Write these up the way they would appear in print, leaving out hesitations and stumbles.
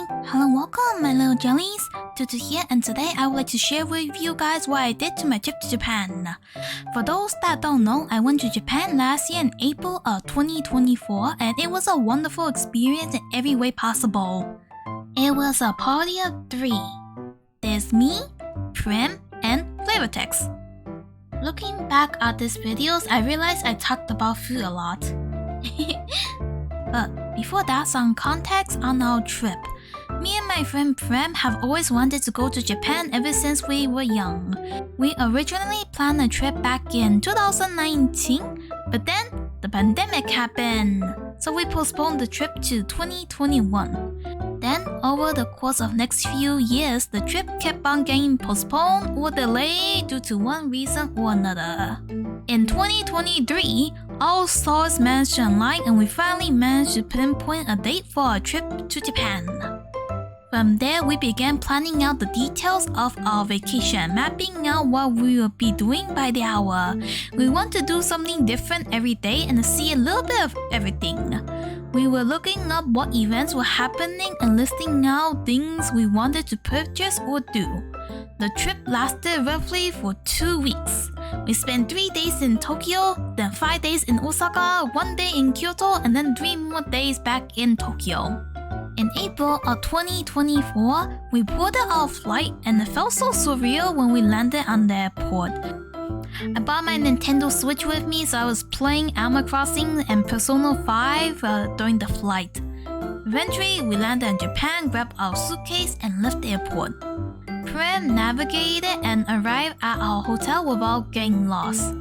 Hello and welcome my little jellies, Tutu here, and today I would like to share with you guys what I did to my trip to Japan. For those that don't know, I went to Japan last year in April of 2024 and it was a wonderful experience in every way possible. It was a party of 3. There's me, Prim, and Flavortex. Looking back at these videos, I realized I talked about food a lot. But before that, some context on our trip. Me and my friend Prem have always wanted to go to Japan ever since we were young. We originally planned a trip back in 2019, but then the pandemic happened, so we postponed the trip to 2021. Then, over the course of next few years, the trip kept on getting postponed or delayed due to one reason or another. In 2023, all stars managed to align and we finally managed to pinpoint a date for our trip to Japan. From there, we began planning out the details of our vacation, mapping out what we will be doing by the hour. We want to do something different every day and see a little bit of everything. We were looking up what events were happening and listing out things we wanted to purchase or do. The trip lasted roughly for 2 weeks. We spent 3 days in Tokyo, then 5 days in Osaka, 1 day in Kyoto, and then 3 more days back in Tokyo. In April of 2024, we boarded our flight and it felt so surreal when we landed on the airport. I brought my Nintendo Switch with me, so I was playing Animal Crossing and Persona 5 during the flight. Eventually, we landed in Japan, grabbed our suitcase, and left the airport. Prem navigated and arrived at our hotel without getting lost.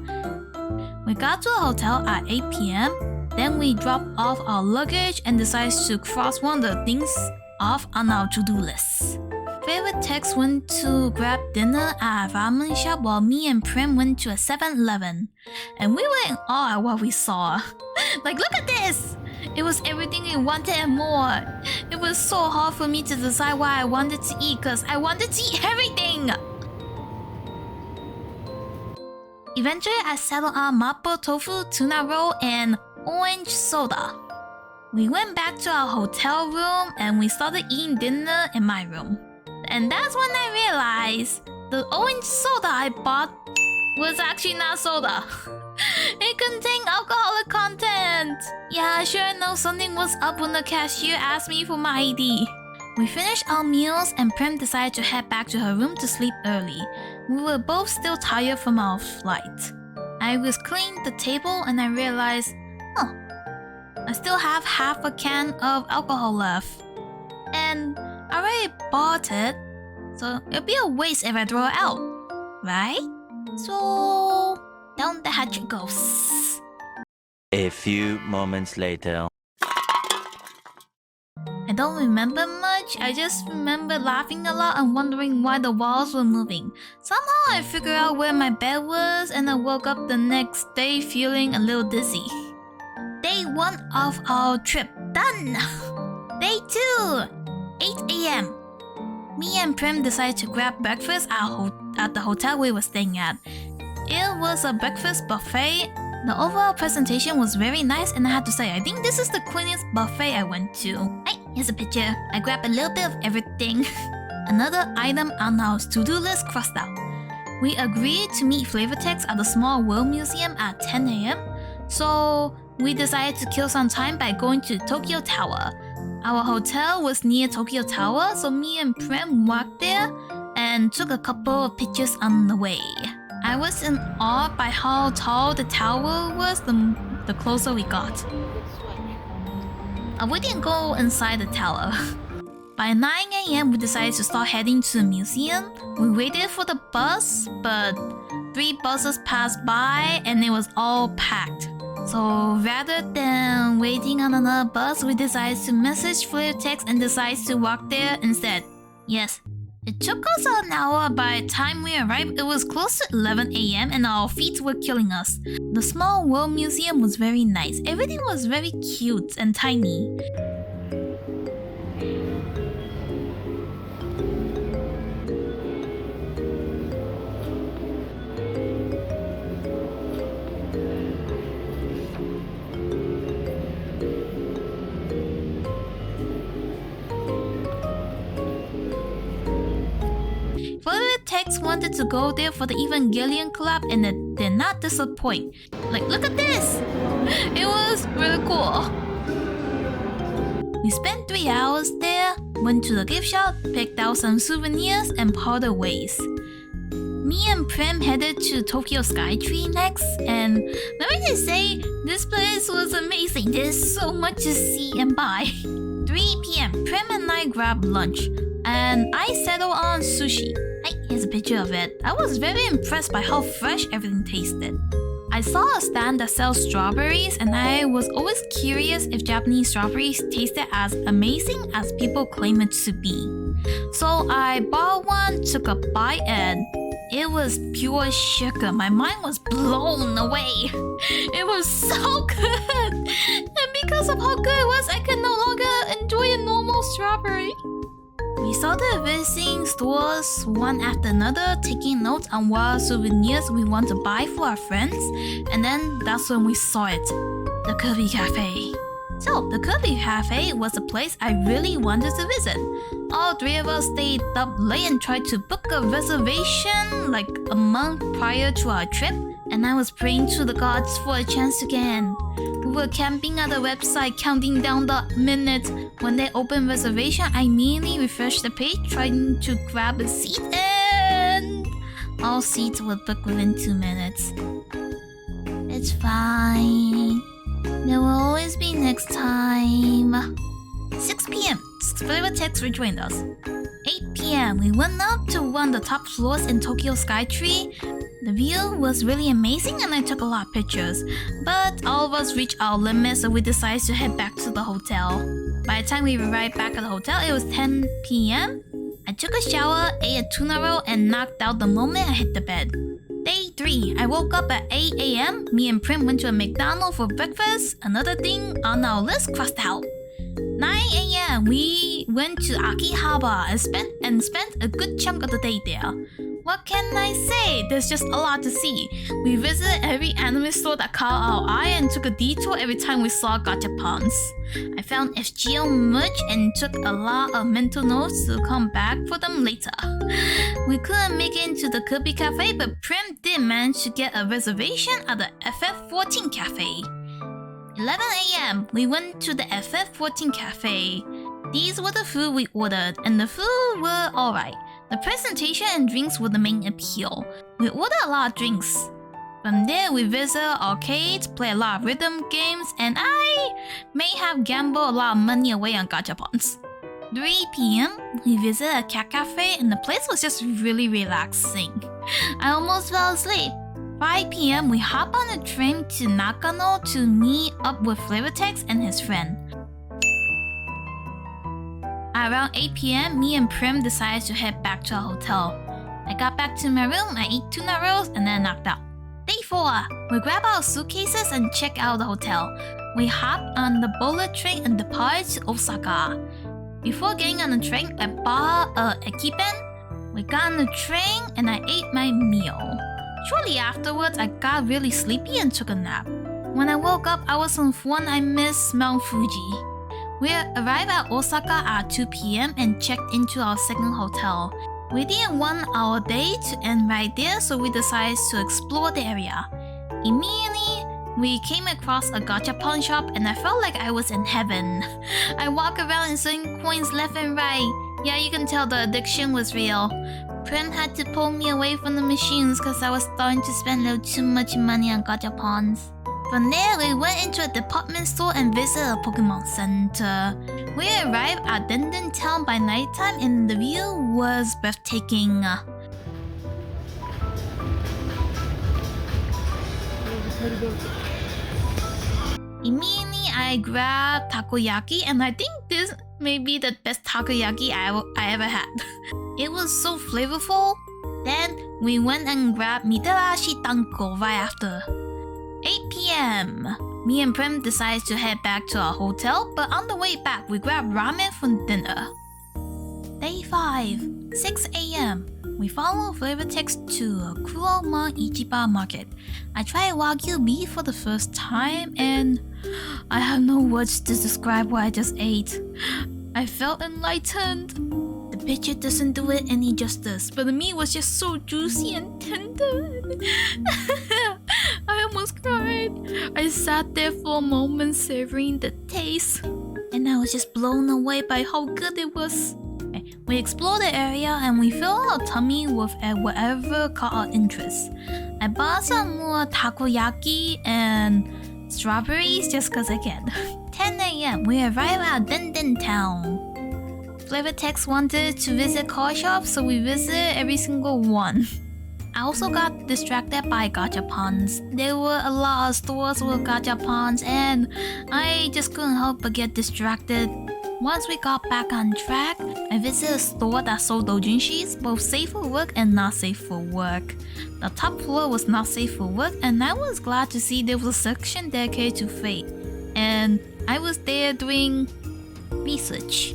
We got to the hotel at 8 p.m. Then we dropped off our luggage and decided to cross one of the things off on our to-do list. Flavortex went to grab dinner at a ramen shop while me and Prim went to a 7-Eleven. And we were in awe at what we saw. Like, look at this! It was everything we wanted and more. It was so hard for me to decide what I wanted to eat because I wanted to eat everything! Eventually, I settled on mapo tofu, tuna roll, and orange soda. We went back to our hotel room and we started eating dinner in my room. And that's when I realized the orange soda I bought was actually not soda. It contained alcoholic content. Yeah, sure enough, something was up when the cashier asked me for my ID. We finished our meals and Prem decided to head back to her room to sleep early. We were both still tired from our flight. I was cleaning the table and I realized, I still have half a can of alcohol left. And I already bought it, so it'll be a waste if I throw it out, right? So down the hatch it goes. A few moments later. I don't remember much, I just remember laughing a lot and wondering why the walls were moving. Somehow I figured out where my bed was and I woke up the next day feeling a little dizzy. Day 1 of our trip done! Day 2! 8 a.m. Me and Prim decided to grab breakfast at the hotel we were staying at. It was a breakfast buffet. The overall presentation was very nice and I have to say, I think this is the cleanest buffet I went to. Hey, here's a picture. I grabbed a little bit of everything. Another item on our to-do list crossed out. We agreed to meet Flavortex at the Small World Museum at 10 a.m. So we decided to kill some time by going to Tokyo Tower. Our hotel was near Tokyo Tower, so me and Prem walked there and took a couple of pictures on the way. I was in awe by how tall the tower was the closer we got. We didn't go inside the tower. By 9 a.m. we decided to start heading to the museum. We waited for the bus, but 3 buses passed by and it was all packed. So rather than waiting on another bus, we decided to message Flavortex and decided to walk there instead. Yes, it took us an hour. By the time we arrived, it was close to 11 a.m. and our feet were killing us. The Small World Museum was very nice. Everything was very cute and tiny. Tex wanted to go there for the Evangelion collab and it did not disappoint. Like, look at this! It was really cool. We spent 3 hours there, went to the gift shop, picked out some souvenirs, and parted ways. Me and Prim headed to Tokyo Skytree next, and let me just say, this place was amazing. There's so much to see and buy. 3 p.m. Prim and I grabbed lunch, and I settled on sushi. Here's a picture of it. I was very impressed by how fresh everything tasted. I saw a stand that sells strawberries, and I was always curious if Japanese strawberries tasted as amazing as people claim it to be. So I bought one, took a bite, and it was pure sugar. My mind was blown away. It was so good. And because of how good it was, I could no longer enjoy a normal strawberry. We started visiting stores one after another, taking notes on what souvenirs we want to buy for our friends. And then that's when we saw it. The Kirby Cafe. So, the Kirby Cafe was a place I really wanted to visit. All 3 of us stayed up late and tried to book a reservation like a month prior to our trip, and I was praying to the gods for a chance to get in. We were camping at the website, counting down the minutes. When they opened reservation, I immediately refreshed the page, trying to grab a seat, and all seats were booked within 2 minutes. It's fine. There will always be next time. 6 p.m. Flavor Tex rejoined us. 8 p.m. We went up to one of the top floors in Tokyo Skytree. The view was really amazing and I took a lot of pictures. But all of us reached our limit, so we decided to head back to the hotel. By the time we arrived back at the hotel, it was 10 p.m. I took a shower, ate a tuna roll, and knocked out the moment I hit the bed. Day 3. I woke up at 8 a.m. Me and Prim went to a McDonald's for breakfast. Another thing on our list crossed out. 9 a.m. We went to Akihabara and spent a good chunk of the day there. What can I say? There's just a lot to see. We visited every anime store that caught our eye and took a detour every time we saw gachapons. I found FGO merch and took a lot of mental notes to come back for them later. We couldn't make it into the Kirby Cafe, but Prim did manage to get a reservation at the FF14 Cafe. 11 a.m. We went to the FF14 Cafe. These were the food we ordered, and the food were alright. The presentation and drinks were the main appeal. We ordered a lot of drinks. From there, we visited arcades, played a lot of rhythm games, and I may have gambled a lot of money away on gachapons. 3 p.m. We visited a cat cafe, and the place was just really relaxing. I almost fell asleep. 5 p.m. We hopped on a train to Nakano to meet up with Flavor Tex and his friend. Around 8 p.m., me and Prim decided to head back to our hotel. I got back to my room, I ate tuna rolls, and then knocked out. Day 4. We grabbed our suitcases and checked out the hotel. We hopped on the bullet train and departed to Osaka. Before getting on the train, I bought a ekipen. We got on the train and I ate my meal. Shortly afterwards, I got really sleepy and took a nap. When I woke up, I was informed I missed Mount Fuji. We arrived at Osaka at 2 p.m. and checked into our second hotel. We didn't want our day to end right there, so we decided to explore the area. Immediately, we came across a gachapon shop and I felt like I was in heaven. I walked around and selling coins left and right. Yeah, you can tell the addiction was real. Prim had to pull me away from the machines because I was starting to spend a little too much money on gachapons. From there, we went into a department store and visited a Pokemon Center. We arrived at Denden Town by nighttime and the view was breathtaking. Immediately, I grabbed takoyaki and I think this may be the best takoyaki I ever had. It was so flavorful. Then, we went and grabbed mitarashi tanko right after. 8 p.m. Me and Prim decided to head back to our hotel, but on the way back, we grabbed ramen for dinner. Day 5. 6 a.m. We followed Flavor Tex to Kuroma Ichiba Market. I tried Wagyu beef for the first time and I have no words to describe what I just ate. I felt enlightened. The picture doesn't do it any justice, but the meat was just so juicy and tender. I almost cried. I sat there for a moment savoring the taste, and I was just blown away by how good it was. We explored the area and we filled our tummy with whatever caught our interest. I bought some more takoyaki and strawberries just cause I can. 10 a.m. we arrived at Denden Town. Flavor Tex wanted to visit car shops, so we visited every single one. I also got distracted by gachapons. There were a lot of stores with gachapons and I just couldn't help but get distracted. Once we got back on track, I visited a store that sold doujinshis, both safe for work and not safe for work. The top floor was not safe for work, and I was glad to see there was a section dedicated to fate. And I was there doing research.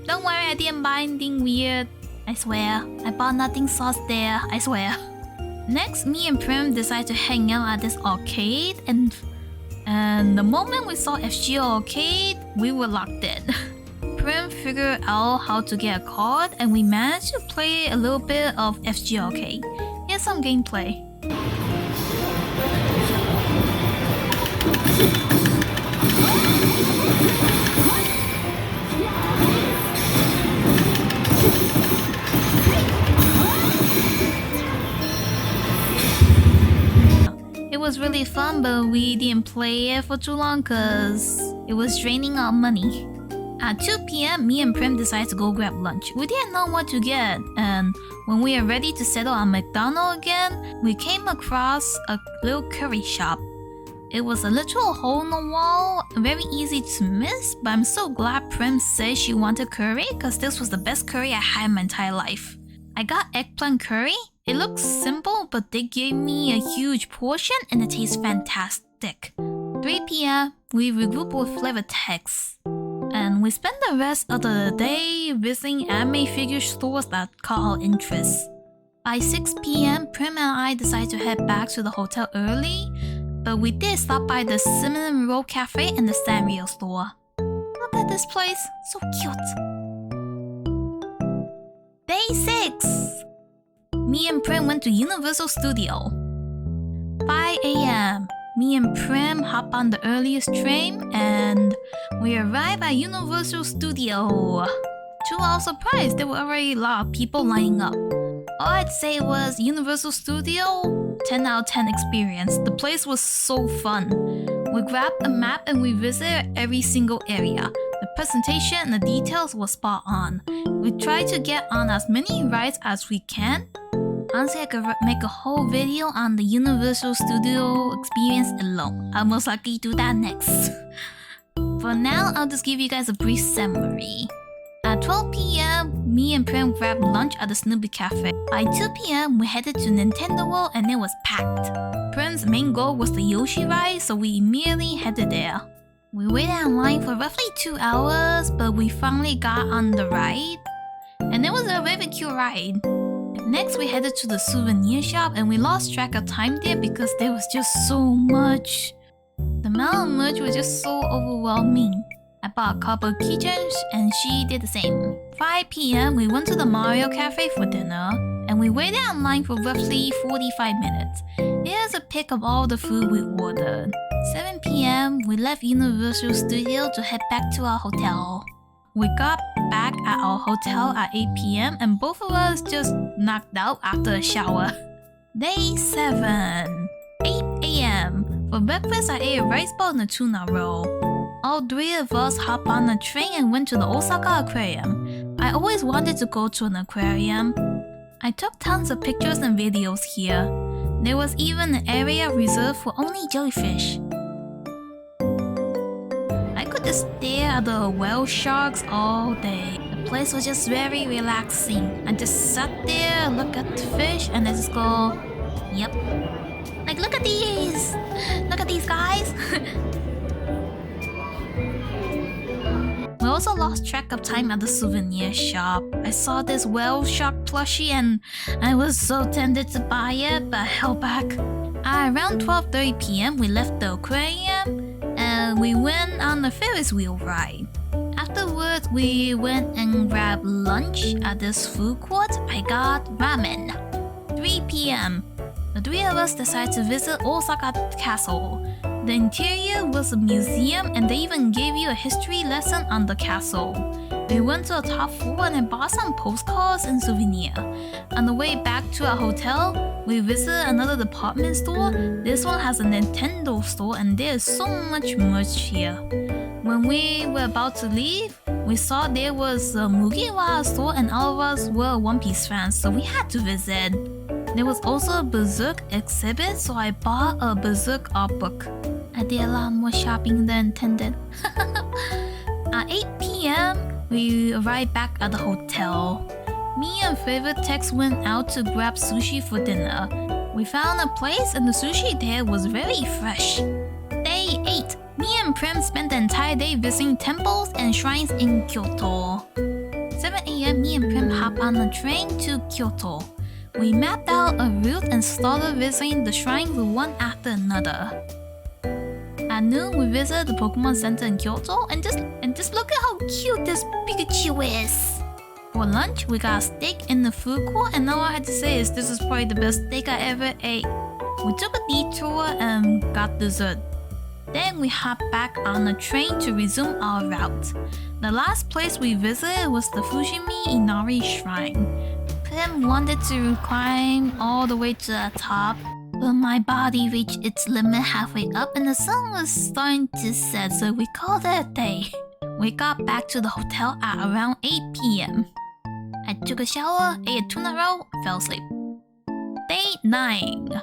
Don't worry, I didn't buy anything weird. I swear. I bought nothing sauce there, I swear. Next, me and Prim decided to hang out at this arcade, and the moment we saw FGO Arcade, we were locked in. Prim figured out how to get a card, and we managed to play a little bit of FGO Arcade. Here's some gameplay. It was really fun, but we didn't play it for too long because it was draining our money. At 2 p.m, me and Prim decided to go grab lunch. We didn't know what to get, and when we were ready to settle on McDonald's again, we came across a little curry shop. It was a literal hole in the wall, very easy to miss, but I'm so glad Prim said she wanted curry because this was the best curry I had in my entire life. I got eggplant curry. It looks simple, but they gave me a huge portion and it tastes fantastic. 3 p.m, we regrouped with Flavor Tex. And we spent the rest of the day visiting anime figure stores that caught our interest. By 6 p.m, Prim and I decided to head back to the hotel early, but we did stop by the Cinnamon Roll Cafe and the Sanrio store. Look at this place, so cute. Day 6! Me and Prim went to Universal Studio. 5 a.m. Me and Prim hop on the earliest train and we arrive at Universal Studio. To our surprise, there were already a lot of people lining up. All I'd say was Universal Studio, 10 out of 10 experience. The place was so fun. We grabbed a map and we visited every single area. The presentation and the details were spot on. We tried to get on as many rides as we can. Honestly, I could make a whole video on the Universal Studio experience alone. I'll most likely do that next. For now, I'll just give you guys a brief summary. At 12 p.m, me and Prim grabbed lunch at the Snoopy Cafe. By 2 p.m, we headed to Nintendo World and it was packed. Prim's main goal was the Yoshi ride, so we immediately headed there. We waited in line for roughly 2 hours, but we finally got on the ride. And it was a very cute ride. Next, we headed to the souvenir shop and we lost track of time there because there was just so much. The amount of merch was just so overwhelming. I bought a couple of keychains and she did the same. 5 p.m, we went to the Mario Cafe for dinner and we waited online for roughly 45 minutes. Here's a pic of all the food we ordered. 7 p.m, we left Universal Studio to head back to our hotel. We got back at our hotel at 8 p.m. and both of us just knocked out after a shower. Day 7. 8 a.m. For breakfast, I ate a rice bowl and a tuna roll. All 3 of us hopped on a train and went to the Osaka Aquarium. I always wanted to go to an aquarium. I took tons of pictures and videos here. There was even an area reserved for only jellyfish. I could just stare at the whale sharks all day. The place was just very relaxing. I just sat there, look at the fish, and I just go, yep. Like, look at these! Look at these guys! We also lost track of time at the souvenir shop. I saw this whale shark plushie and I was so tempted to buy it, but I held back. At around 12:30 p.m, we left the aquarium and we went on the Ferris wheel ride. After afterwards, we went and grabbed lunch at this food court. I got ramen. 3 p.m. The three of us decided to visit Osaka Castle. The interior was a museum and they even gave you a history lesson on the castle. We went to the top floor and I bought some postcards and souvenir. On the way back to our hotel, we visited another department store. This one has a Nintendo store and there's so much merch here. When we were about to leave, we saw there was a Mugiwara store and all of us were One Piece fans, so we had to visit. There was also a Berserk exhibit, so I bought a Berserk art book. I did a lot more shopping than intended. At 8 p.m., we arrived back at the hotel. Me and favorite Tex went out to grab sushi for dinner. We found a place and the sushi there was very fresh. Day 8. Me and Prem spent the entire day visiting temples and shrines in Kyoto. 7 a.m. me and Prem hopped on a train to Kyoto. We mapped out a route and started visiting the shrines one after another. At noon, we visited the Pokemon Center in Kyoto and just look at how cute this Pikachu is. For lunch, we got a steak in the food court and all I had to say is this is probably the best steak I ever ate. We took a detour and got dessert. Then we hopped back on a train to resume our route. The last place we visited was the Fushimi Inari Shrine. Prem wanted to climb all the way to the top, but my body reached its limit halfway up and the sun was starting to set, so we called it a day. We got back to the hotel at around 8 p.m. I took a shower, ate a tuna roll, fell asleep. Day 9.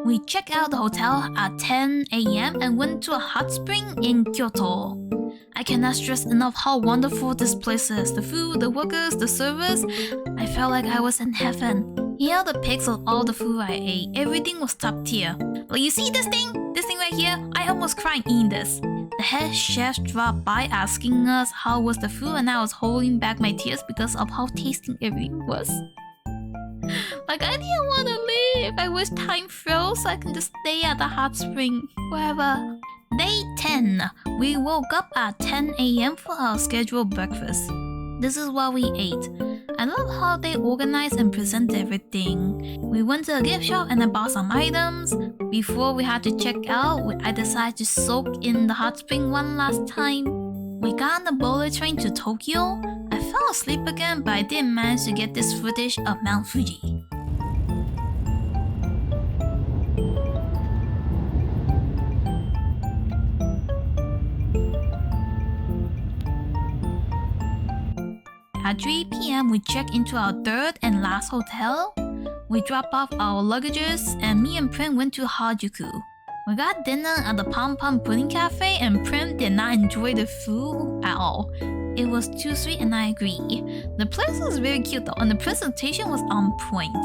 We checked out the hotel at 10 a.m. and went to a hot spring in Kyoto. I cannot stress enough how wonderful this place is. The food, the workers, the service. I felt like I was in heaven. Here are the pics of all the food I ate. Everything was top tier. Like you see this thing? This thing right here? I almost cried eating this. The head chef dropped by asking us how was the food and I was holding back my tears because of how tasty everything was. Like I didn't want to leave. I wish time froze so I can just stay at the hot spring forever. Day 10. We woke up at 10 a.m. for our scheduled breakfast. This is what we ate. I love how they organize and present everything. We went to a gift shop and I bought some items. Before we had to check out, I decided to soak in the hot spring one last time. We got on the bullet train to Tokyo. I fell asleep again, but I did manage to get this footage of Mount Fuji. At 3 p.m. we checked into our third and last hotel. We dropped off our luggages and me and Prim went to Harajuku. We got dinner at the Pom Pom Pudding Cafe and Prim did not enjoy the food at all. It was too sweet and I agree. The place was very cute though and the presentation was on point.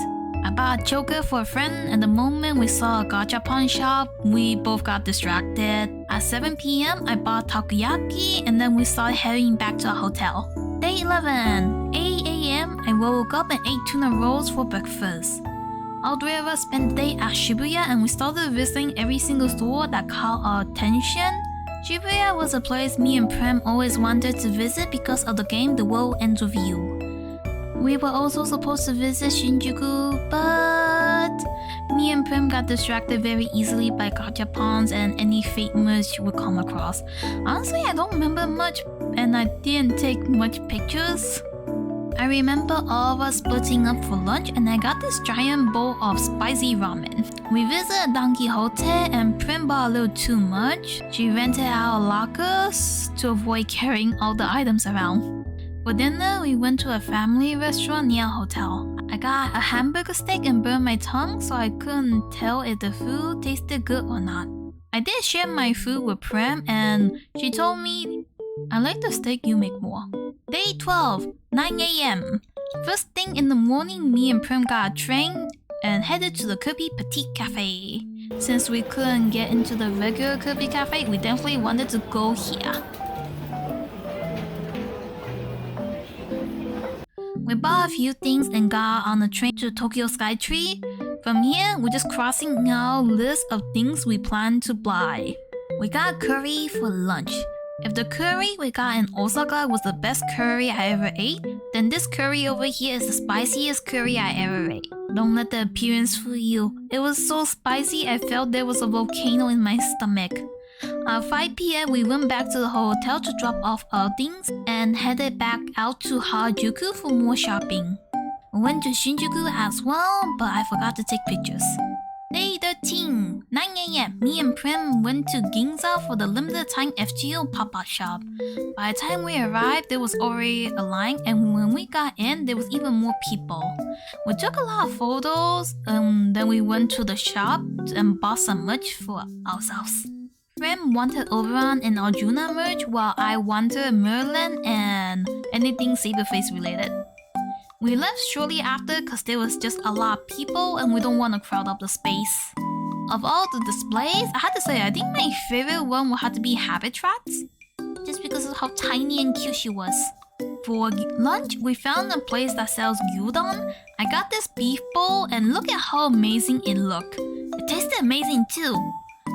I bought a choker for a friend and the moment we saw a gachapon shop, we both got distracted. At 7 p.m. I bought takoyaki and then we started heading back to our hotel. Day 11. 8 a.m. I woke up and ate tuna rolls for breakfast. All three of us spent the day at Shibuya and we started visiting every single store that caught our attention. Shibuya was a place me and Prem always wanted to visit because of the game The World Ends With You. We were also supposed to visit Shinjuku, but me and Prem got distracted very easily by gachapons and any fake merch we come across. Honestly, I don't remember much and I didn't take much pictures. I remember all of us splitting up for lunch and I got this giant bowl of spicy ramen. We visited Don Quixote and Prim bought a little too much. She rented out lockers to avoid carrying all the items around. For dinner, we went to a family restaurant near our hotel. I got a hamburger steak and burned my tongue so I couldn't tell if the food tasted good or not. I did share my food with Prem and she told me, I like the steak, you make more. Day 12, 9 a.m. First thing in the morning, me and Prem got a train and headed to the Kirby Petite Cafe. Since we couldn't get into the regular Kirby Cafe, we definitely wanted to go here. We bought a few things and got on the train to Tokyo Skytree. From here, we're just crossing our list of things we plan to buy. We got curry for lunch. If the curry we got in Osaka was the best curry I ever ate, then this curry over here is the spiciest curry I ever ate. Don't let the appearance fool you. It was so spicy I felt there was a volcano in my stomach. At 5 p.m. we went back to the hotel to drop off our things and headed back out to Harajuku for more shopping. We went to Shinjuku as well, but I forgot to take pictures. Day 13, 9 a.m. Me and Prim went to Ginza for the limited time FGO pop-up shop. By the time we arrived, there was already a line, and when we got in, there was even more people. We took a lot of photos, and then we went to the shop and bought some merch for ourselves. Prim wanted Oberon and Arjuna merch, while I wanted Merlin and anything Saberface related. We left shortly after because there was just a lot of people and we don't want to crowd up the space. Of all the displays, I had to say I think my favorite one would have to be Habitats, just because of how tiny and cute she was. For lunch, we found a place that sells gyudon. I got this beef bowl and look at how amazing it looked. It tasted amazing too.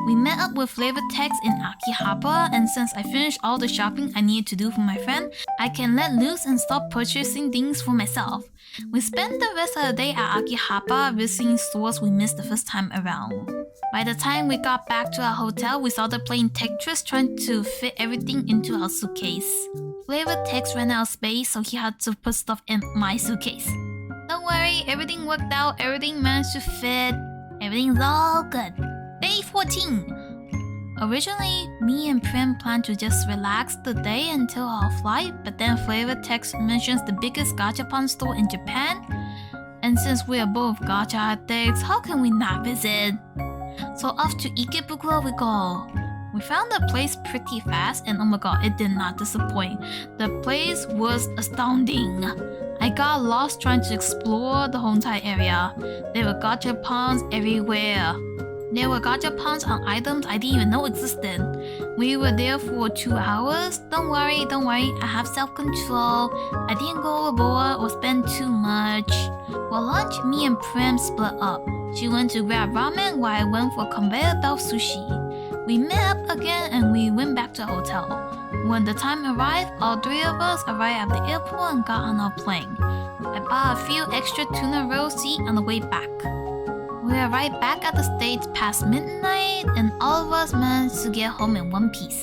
We met up with Flavor Text in Akihabara, and since I finished all the shopping I needed to do for my friend, I can let loose and stop purchasing things for myself. We spent the rest of the day at Akihabara visiting stores we missed the first time around. By the time we got back to our hotel, we started playing Tetris trying to fit everything into our suitcase. Flavor Text ran out of space, so he had to put stuff in my suitcase. Don't worry, everything worked out, everything managed to fit, everything's all good. Day 14. Originally, me and Prim planned to just relax the day until our flight, but then Flavor Text mentions the biggest gachapon store in Japan. And since we are both gacha addicts, how can we not visit? So off to Ikebukuro we go. We found the place pretty fast and oh my god, it did not disappoint. The place was astounding. I got lost trying to explore the whole entire area. There were gachapons everywhere. There were gachapons on items I didn't even know existed. We were there for 2 hours. Don't worry, I have self-control. I didn't go overboard or spend too much. For lunch, me and Prim split up. She went to grab ramen while I went for conveyor belt sushi. We met up again and we went back to the hotel. When the time arrived, all 3 of us arrived at the airport and got on our plane. I bought a few extra tuna rolls to eat on the way back. We arrived back at the States past midnight and all of us managed to get home in one piece.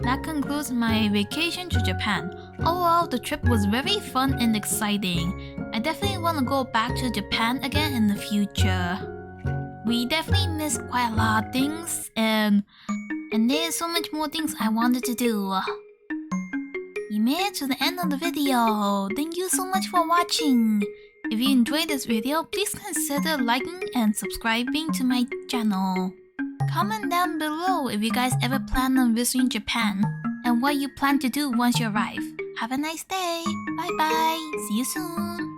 That concludes my vacation to Japan. Overall, the trip was very fun and exciting. I definitely want to go back to Japan again in the future. We definitely missed quite a lot of things and there's so much more things I wanted to do. We made it to the end of the video. Thank you so much for watching. If you enjoyed this video, please consider liking and subscribing to my channel. Comment down below if you guys ever plan on visiting Japan and what you plan to do once you arrive. Have a nice day. Bye bye. See you soon.